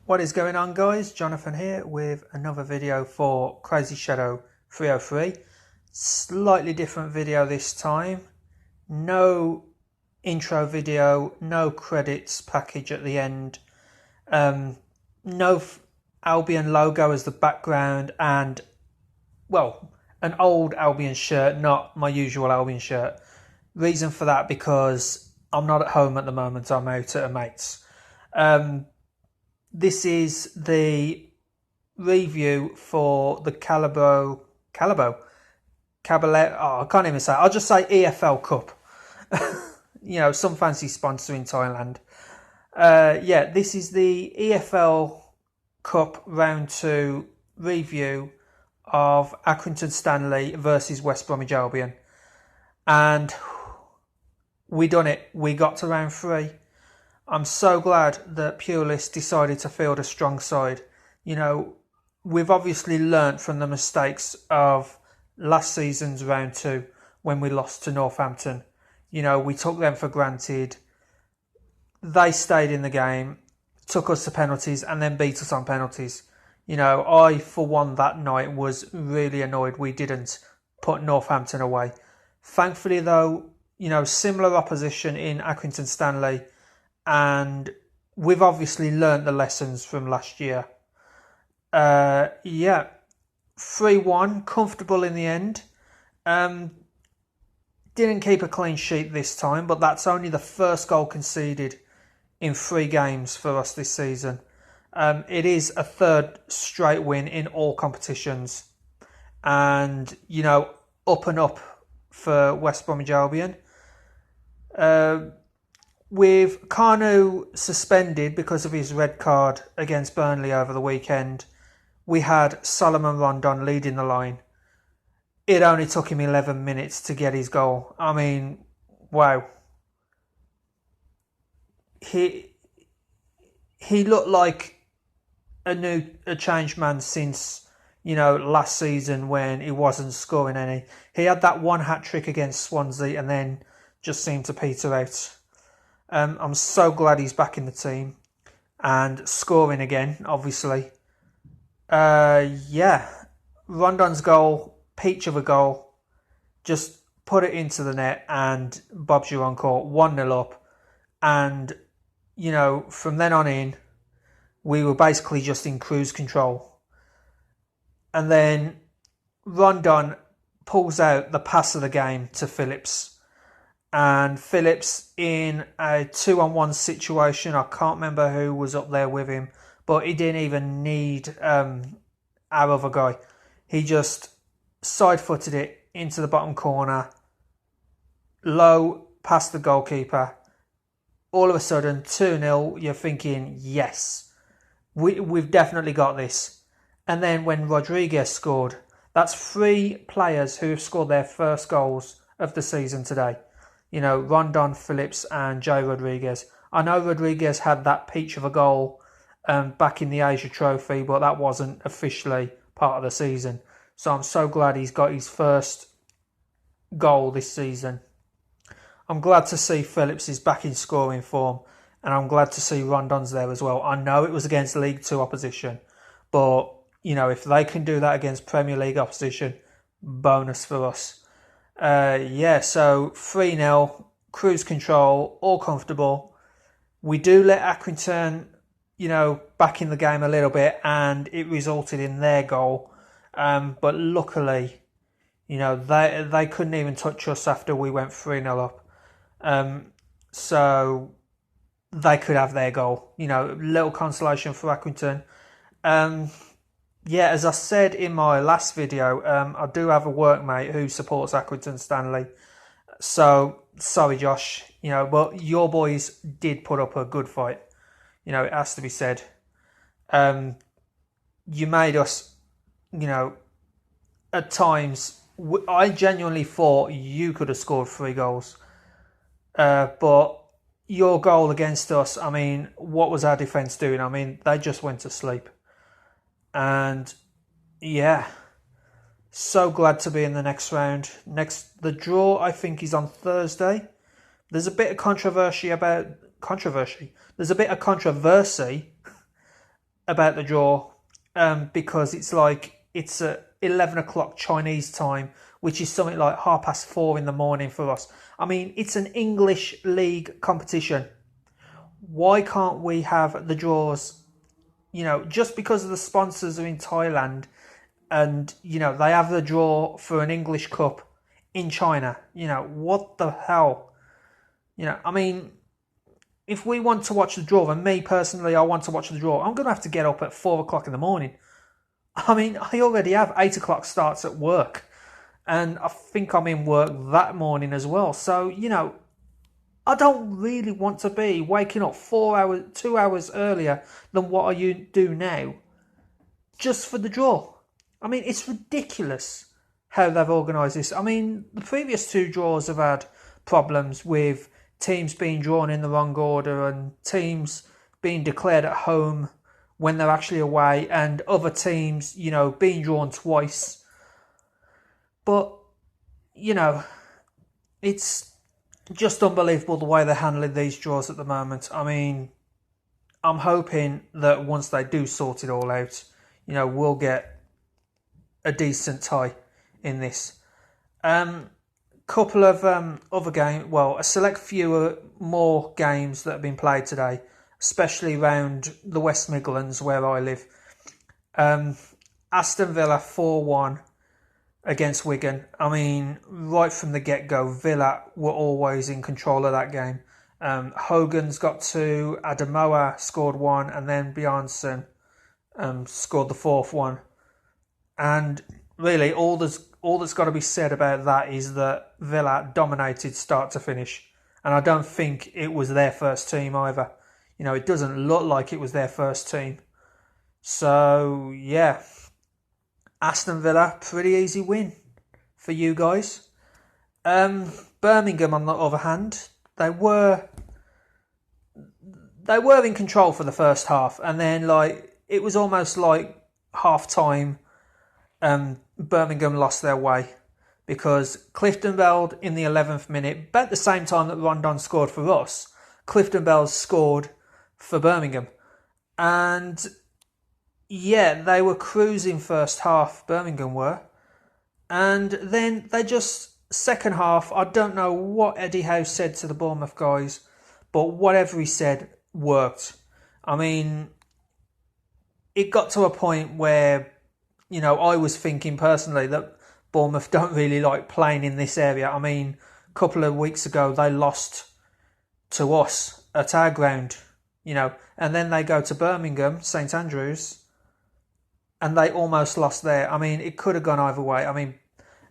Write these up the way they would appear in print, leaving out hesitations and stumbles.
What is going on, guys? Jonathan here with another video for Crazy Shadow 303. Slightly different video this time. No intro video, no credits package at the end. No Albion logo as the background, and well, an old Albion shirt, not my usual Albion shirt. Reason for that, because I'm not at home at the moment, I'm out at a mate's. This is the review for the Carabao, I can't even say it. I'll just say EFL Cup. Some fancy sponsor in Thailand. This is the EFL Cup Round 2 review of Accrington Stanley versus West Bromwich Albion. And we done it. We got to round 3. I'm so glad that Pulis decided to field a strong side. We've obviously learnt from the mistakes of last season's round 2 when we lost to Northampton. We took them for granted. They stayed in the game, took us to penalties, and then beat us on penalties. I, for one, that night was really annoyed we didn't put Northampton away. Thankfully, though, similar opposition in Accrington Stanley, and we've obviously learnt the lessons from last year. 3-1, comfortable in the end. Didn't keep a clean sheet this time, but that's only the first goal conceded in 3 games for us this season. It is a third straight win in all competitions. And, up and up for West Bromwich Albion. With Carno suspended because of his red card against Burnley over the weekend, we had Solomon Rondon leading the line. It only took him 11 minutes to get his goal. I mean, wow. He looked like a changed man since, last season when he wasn't scoring any. He had that one hat-trick against Swansea and then just seemed to peter out. I'm so glad he's back in the team and scoring again, obviously. Rondon's goal, peach of a goal. Just put it into the net and Bob's your uncle, 1-0 up. And, from then on in, we were basically just in cruise control. And then Rondon pulls out the pass of the game to Phillips. And Phillips, in a 2-on-1 situation, I can't remember who was up there with him, but he didn't even need our other guy. He just side-footed it into the bottom corner, low past the goalkeeper. All of a sudden, 2-0, you're thinking, yes, we've definitely got this. And then when Rodriguez scored, that's 3 players who have scored their first goals of the season today. Rondon, Phillips and Jay Rodriguez. I know Rodriguez had that peach of a goal back in the Asia Trophy, but that wasn't officially part of the season. So I'm so glad he's got his first goal this season. I'm glad to see Phillips is back in scoring form, and I'm glad to see Rondon's there as well. I know it was against League 2 opposition, but, if they can do that against Premier League opposition, bonus for us. So 3-0, cruise control, all comfortable. We do let Accrington, back in the game a little bit, and it resulted in their goal. But luckily, they couldn't even touch us after we went 3-0 up. So they could have their goal. Little consolation for Accrington. As I said in my last video, I do have a workmate who supports Accrington Stanley. So, sorry Josh, but your boys did put up a good fight. It has to be said. You made us, at times, I genuinely thought you could have scored 3 goals. But your goal against us, what was our defence doing? They just went to sleep. And so glad to be in the next round. The draw, I think, is on Thursday. There's a bit of controversy about the draw because it's at 11 o'clock Chinese time, which is something like 4:30 in the morning for us. I mean, it's an English league competition. Why can't we have the draws? Just because of the sponsors are in Thailand and, they have the draw for an English Cup in China. What the hell? I mean, if we want to watch the draw, and me personally, I want to watch the draw, I'm going to have to get up at 4 o'clock in the morning. I mean, I already have 8 o'clock starts at work. And I think I'm in work that morning as well. So, I don't really want to be waking up 2 hours earlier than what I do now just for the draw. I mean, it's ridiculous how they've organised this. I mean, the previous two draws have had problems with teams being drawn in the wrong order and teams being declared at home when they're actually away and other teams, being drawn twice. But, it's just unbelievable the way they're handling these draws at the moment. I mean, I'm hoping that once they do sort it all out, we'll get a decent tie in this. Couple of other games, a select few more games that have been played today, especially around the West Midlands where I live. Aston Villa 4-1 against Wigan. I mean, right from the get-go, Villa were always in control of that game. Hogan's got 2, Adamoah scored 1, and then Bjornsson scored the 4th one. And really, all that's got to be said about that is that Villa dominated start to finish. And I don't think it was their first team either. It doesn't look like it was their first team. So, yeah. Aston Villa, pretty easy win for you guys. Birmingham, on the other hand, they were in control for the first half, and then it was almost like half time. Birmingham lost their way because Cliftonville in the 11th minute, about the same time that Rondon scored for us, Cliftonville scored for Birmingham, and yeah, they were cruising first half, Birmingham were. And then they just, second half, I don't know what Eddie Howe said to the Bournemouth guys, but whatever he said worked. I mean, it got to a point where, I was thinking personally that Bournemouth don't really like playing in this area. I mean, a couple of weeks ago, they lost to us at our ground, and then they go to Birmingham, St Andrews, and they almost lost there. I mean, it could have gone either way. I mean,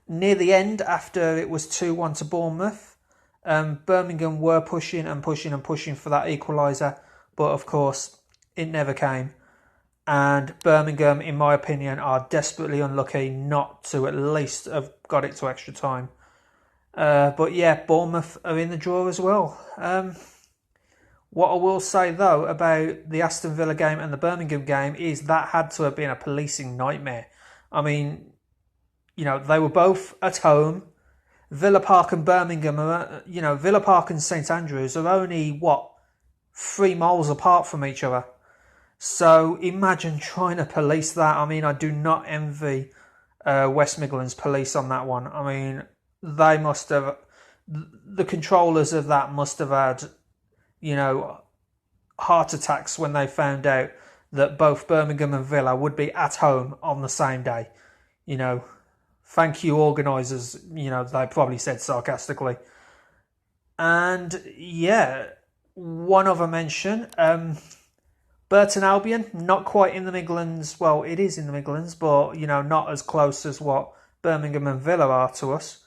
near the end, after it was 2-1 to Bournemouth, Birmingham were pushing for that equaliser. But, of course, it never came. And Birmingham, in my opinion, are desperately unlucky not to at least have got it to extra time. But, yeah, Bournemouth are in the draw as well. What I will say, though, about the Aston Villa game and the Birmingham game is that had to have been a policing nightmare. I mean, they were both at home. Villa Park and Birmingham, Villa Park and St Andrews are only, 3 miles apart from each other. So imagine trying to police that. I mean, I do not envy West Midlands police on that one. I mean, they must have... The controllers of that must have had... heart attacks when they found out that both Birmingham and Villa would be at home on the same day. Thank you, organisers, they probably said sarcastically. And, yeah, one other mention, Burton Albion, not quite in the Midlands. Well, it is in the Midlands, but, not as close as what Birmingham and Villa are to us.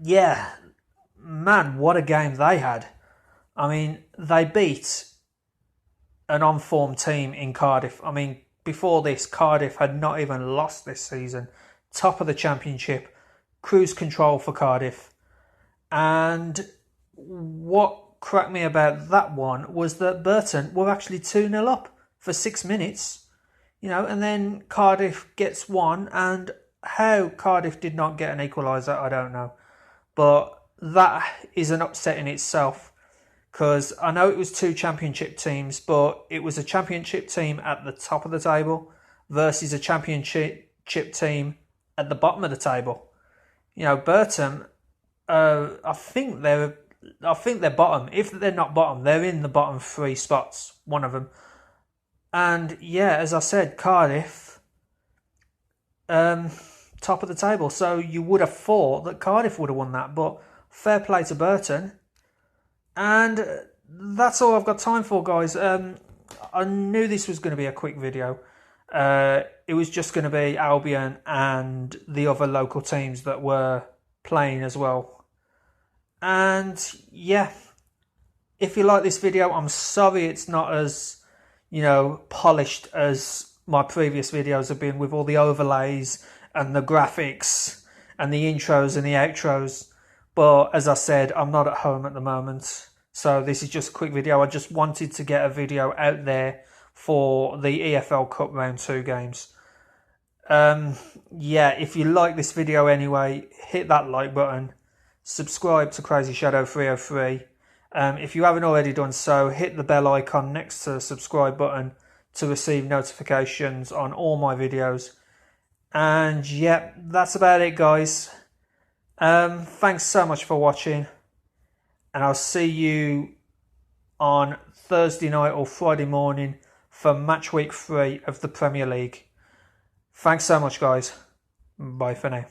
Yeah, man, what a game they had. I mean, they beat an on-form team in Cardiff. I mean, before this, Cardiff had not even lost this season. Top of the Championship, cruise control for Cardiff. And what cracked me about that one was that Burton were actually 2-0 up for 6 minutes. And then Cardiff gets one, and how Cardiff did not get an equaliser, I don't know. But that is an upset in itself because I know it was two championship teams, but it was a championship team at the top of the table versus a championship team at the bottom of the table. You know, Burton, I think they're bottom. If they're not bottom, they're in the bottom three spots, one of them. And yeah, as I said, Cardiff, top of the table. So you would have thought that Cardiff would have won that, but fair play to Burton. And that's all I've got time for, guys. I knew this was going to be a quick video. It was just going to be Albion and the other local teams that were playing as well. And yeah, if you like this video, I'm sorry it's not as, you know, polished as my previous videos have been, with all the overlays and the graphics and the intros and the outros. But as I said, I'm not at home at the moment, so this is just a quick video. I just wanted to get a video out there for the EFL Cup Round 2 games. Yeah, if you like this video anyway, hit that like button. Subscribe to Crazy Shadow 303. If you haven't already done so, hit the bell icon next to the subscribe button to receive notifications on all my videos. And yeah, that's about it, guys. Thanks so much for watching, and I'll see you on Thursday night or Friday morning for match week 3 of the Premier League. Thanks so much, guys. Bye for now.